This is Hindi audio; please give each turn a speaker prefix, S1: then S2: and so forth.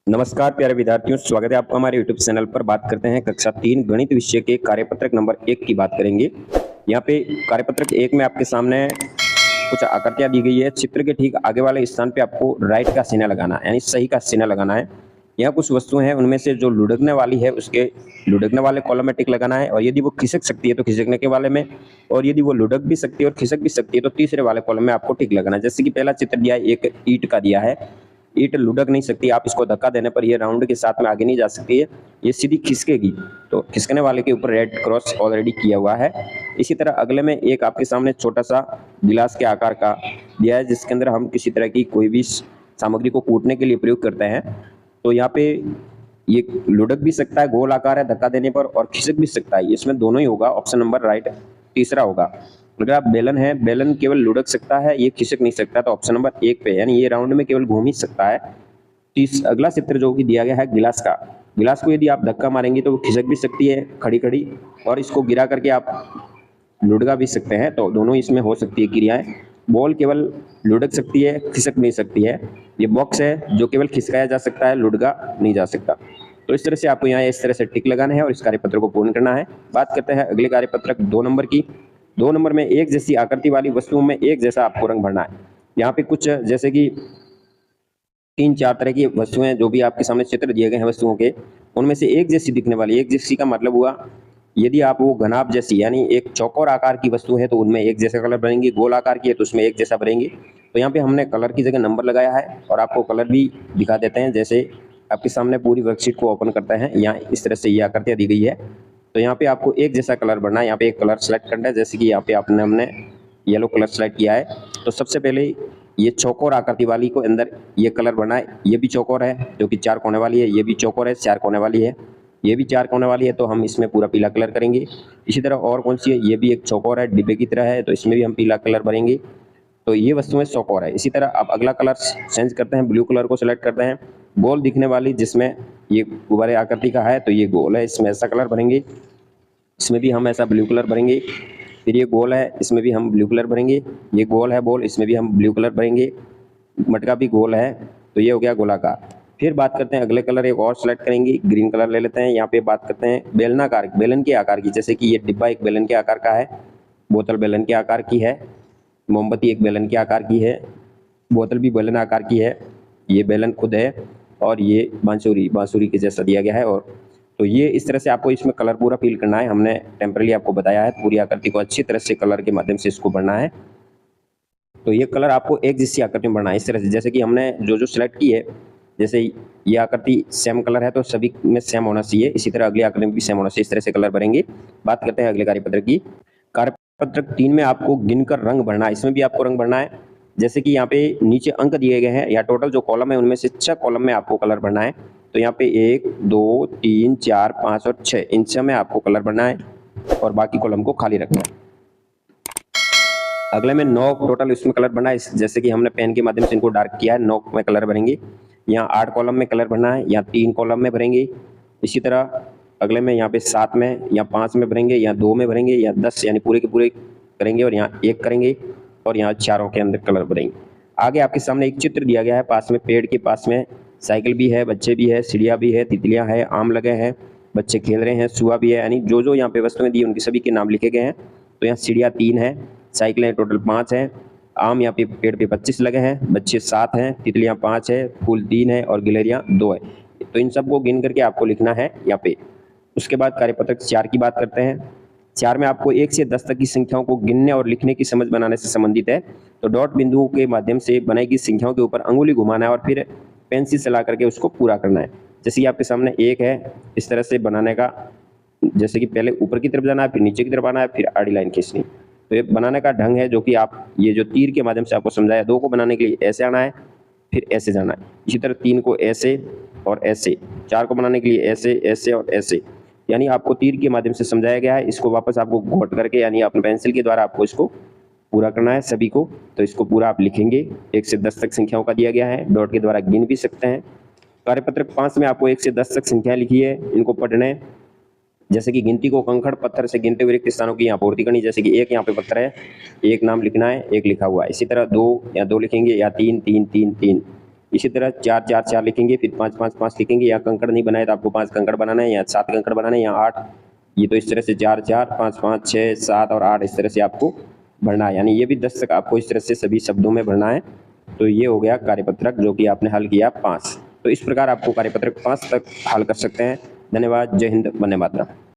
S1: नमस्कार प्यारे विद्यार्थियों, स्वागत है आपका हमारे YouTube चैनल पर। बात करते हैं कक्षा 3 गणित विषय के कार्यपत्रक नंबर 1 की बात करेंगे। यहाँ पे कार्यपत्रक 1 में आपके सामने कुछ आकृतियां दी गई है। चित्र के ठीक आगे वाले स्थान पे आपको राइट का चिन्ह लगाना है, यानी सही का चिन्ह लगाना है। यहाँ कुछ वस्तुएं हैं, उनमें से जो लुढ़कने वाली है उसके लुढ़कने वाले कॉलम में टिक लगाना है, और यदि वो खिसक सकती है तो खिसकने के वाले में, और यदि वो लुढ़क भी सकती है और खिसक भी सकती है तो तीसरे वाले कॉलम में आपको टिक लगाना है। जैसे कि पहला चित्र दिया है, एक ईंट का दिया है। ईंट लुढ़क नहीं सकती, आप इसको धक्का देने पर ये राउंड के साथ में आगे नहीं जा सकती है, ये सीधी खिसकेगी। तो खिसकने वाले के ऊपर रेड क्रॉस ऑलरेडी किया हुआ है। इसी तरह अगले में एक आपके सामने छोटा सा गिलास के आकार का दिया है, जिसके अंदर हम किसी तरह की कोई भी सामग्री को कूटने के लिए प्रयोग करते हैं। तो यहाँ पे ये लुढ़क भी सकता है, गोल आकार है धक्का देने पर, और खिसक भी सकता है। इसमें दोनों ही होगा, ऑप्शन नंबर राइट तीसरा होगा। अगर आप बेलन है, बेलन केवल लुढ़क सकता है, ये खिसक नहीं सकता, तो ऑप्शन नंबर 1 पे, यानी ये राउंड में केवल घूम ही सकता है। अगला चित्र जो कि दिया गया है गिलास का, गिलास को यदि आप धक्का मारेंगे तो वो खिसक भी सकती है खड़ी खड़ी, और इसको गिरा करके आप लुढ़का भी सकते हैं। तो दोनों इसमें हो सकती है क्रियाएं। बॉल केवल लुढ़क सकती है, खिसक नहीं सकती है। ये बॉक्स है जो केवल खिसकाया जा सकता है, लुढ़का नहीं जा सकता। तो इस तरह से आपको यहाँ इस तरह से टिक लगाना है और इस कार्यपत्र को पूर्ण करना है। बात करते हैं अगले कार्यपत्रक 2 नंबर की। 2 नंबर में एक जैसी आकृति वाली वस्तुओं में एक जैसा आपको रंग भरना है। यहाँ पे कुछ जैसे कि 3-4 तरह की वस्तुएं जो भी आपके सामने चित्र दिए गए हैं वस्तुओं के, उनमें से एक जैसी दिखने वाली, एक जैसी का मतलब हुआ यदि आप वो घनाभ जैसी यानी एक चौकोर आकार की वस्तु है तो उनमें एक जैसा कलर भरेंगे, गोल आकार की है तो उसमें एक जैसा भरेंगे। तो यहाँ पे हमने कलर की जगह नंबर लगाया है और आपको कलर भी दिखा देते हैं। जैसे आपके सामने पूरी वर्कशीट को ओपन करते हैं, यहाँ इस तरह से ये आकृतियाँ दी गई है। तो यहाँ पे आपको एक जैसा कलर भरना है। यहाँ पे एक कलर सेलेक्ट करना है, जैसे कि यहाँ पे हमने येलो कलर सेलेक्ट किया है। तो सबसे पहले ये चौकोर आकृति वाली को अंदर ये कलर भरना है। ये भी चौकोर है जो कि 4 कोने वाली है, ये भी चौकोर है 4 कोने वाली है, ये भी 4 कोने वाली है, तो हम इसमें पूरा पीला कलर करेंगे। इसी तरह और कौन सी है, ये भी एक चौकोर है, डिब्बे की तरह है, तो इसमें भी हम पीला कलर भरेंगे। तो ये वस्तुएं चौकोर है। इसी तरह आप अगला कलर चेंज करते हैं, ब्लू कलर को सिलेक्ट करते हैं। गोल दिखने वाली जिसमें ये गुब्बारे आकृति का है तो ये गोल है, इसमें ऐसा कलर भरेंगे, इसमें भी हम ऐसा ब्लू कलर भरेंगे। फिर ये गोल है, इसमें भी हम ब्लू कलर भरेंगे। ये गोल है बॉल, इसमें भी हम ब्लू कलर भरेंगे। मटका भी गोल है, तो ये हो गया गोलाकार। फिर बात करते हैं अगले कलर एक और सेलेक्ट करेंगे, ग्रीन कलर ले लेते हैं। यहाँ पे बात करते हैं बेलनाकार, बेलन के आकार की, जैसे कि ये डिब्बा एक बेलन के आकार का है, बोतल बेलन के आकार की है, मोमबत्ती एक बेलन के आकार की है, बोतल भी बेलन आकार की है, ये बेलन खुद है, और ये बांसुरी के जैसा दिया गया है। और तो ये इस तरह से आपको इसमें कलर पूरा फिल करना है। हमने टेम्परली आपको बताया है, पूरी आकृति को अच्छी तरह से कलर के माध्यम से इसको भरना है। तो ये कलर आपको एक जैसी आकृति में भरना है इस तरह से, जैसे कि हमने जो जो सिलेक्ट की है, जैसे ये आकृति सेम कलर है तो सभी में सेम होना चाहिए, इसी तरह अगली आकृति में भी सेम होना चाहिए। इस तरह से कलर भरेंगे। बात करते हैं अगले कार्यपत्र की। कार्यपत्रक 3 में आपको गिनकर रंग भरना है, इसमें भी आपको रंग भरना है। जैसे कि यहाँ पे नीचे अंक दिए गए हैं, या टोटल जो कॉलम है उनमें से 6 कॉलम में आपको कलर भरना है। तो यहाँ पे 1 2 3 4 5 और 6, इन 6 में आपको कलर भरना है और बाकी कॉलम को खाली रखना है। अगले में 9 टोटल इसमें कलर भरना है, जैसे कि हमने पेन के माध्यम से इनको डार्क किया है, 9 में कलर भरेंगे। यहाँ 8 कॉलम में कलर भरना है, यहाँ 3 कॉलम में भरेंगे। इसी तरह अगले में यहाँ पे 7 में या 5 में भरेंगे, या 2 में भरेंगे, या 10 यानी पूरे के पूरे करेंगे, और यहाँ 1 करेंगे, और यहाँ चारों के अंदर कलर भरेंगे। आगे आपके सामने एक चित्र दिया गया है, पास में पेड़ के पास में साइकिल भी है, बच्चे भी है, सीढ़ियाँ भी है, तितलियाँ है, आम लगे हैं, बच्चे खेल रहे हैं, सुआ भी है, यानी जो जो यहाँ पे वस्तुएं दी उनके सभी के नाम लिखे गए हैं। तो यहाँ सीढ़ियाँ 3 है, साइकिलें टोटल 5 हैं, आम यहाँ पे पेड़ पे 25 लगे हैं, बच्चे 7 हैं, तितलियाँ 5 है, फूल 3 है और गिलहरियाँ 2 है। तो इन सबको गिन करके आपको लिखना है यहाँ पे। उसके बाद कार्यपत्रक 4 की बात करते हैं। 4 में आपको 1 से 10 तक की संख्याओं को गिनने और लिखने की समझ बनाने से संबंधित है। तो डॉट बिंदुओं के माध्यम से बनाई गई संख्याओं के ऊपर अंगुली घुमाना है और फिर पेंसिल चला करके उसको पूरा करना है। जैसे कि आपके सामने 1 है, इस तरह से बनाने का, जैसे कि पहले ऊपर की तरफ जाना है, फिर नीचे की तरफ आना है, फिर आड़ी लाइन खींचनी। तो ये बनाने का ढंग है जो कि आप ये जो तीर के माध्यम से आपको समझाया। 2 को बनाने के लिए ऐसे आना है, फिर ऐसे जाना है। इसी तरह 3 को ऐसे और ऐसे, 4 को बनाने के लिए ऐसे ऐसे और ऐसे, यानी आपको तीर के माध्यम से समझाया गया है। इसको वापस आपको घोट करके यानी अपने पेंसिल के द्वारा आपको इसको पूरा करना है सभी को। तो इसको पूरा आप लिखेंगे। 1 से 10 तक संख्याओं का दिया गया है, डॉट के द्वारा गिन भी सकते हैं। कार्यपत्रक 5 में आपको 1 से 10 तक संख्याएं लिखी है, इनको पढ़ने, जैसे कि गिनती को कंकड़ पत्थर से गिनते हुए रिक्त स्थानों की यहाँ पूर्ति करनी। जैसे कि 1 यहाँ पे पत्थर है, 1 नाम लिखना है, 1 लिखा हुआ है। इसी तरह 2 या 2 लिखेंगे, या 3 3 3 3, इसी तरह 4 4 4 लिखेंगे, फिर 5 5 5 लिखेंगे। यहाँ कंकड़ नहीं बनाए तो आपको 5 कंकड़ बनाना है, यहाँ 7 कंकड़ बनाना है, यहाँ 8। ये तो इस तरह से 4 4 5 5 6 7 और 8 इस तरह से आपको भरना है, यानी ये भी 10 तक आपको इस तरह से सभी शब्दों में भरना है। तो ये हो गया कार्यपत्रक जो कि आपने हल किया 5। तो इस प्रकार आपको कार्यपत्रक 5 तक हल कर सकते हैं। धन्यवाद। जय हिंद, वंदे मातरम।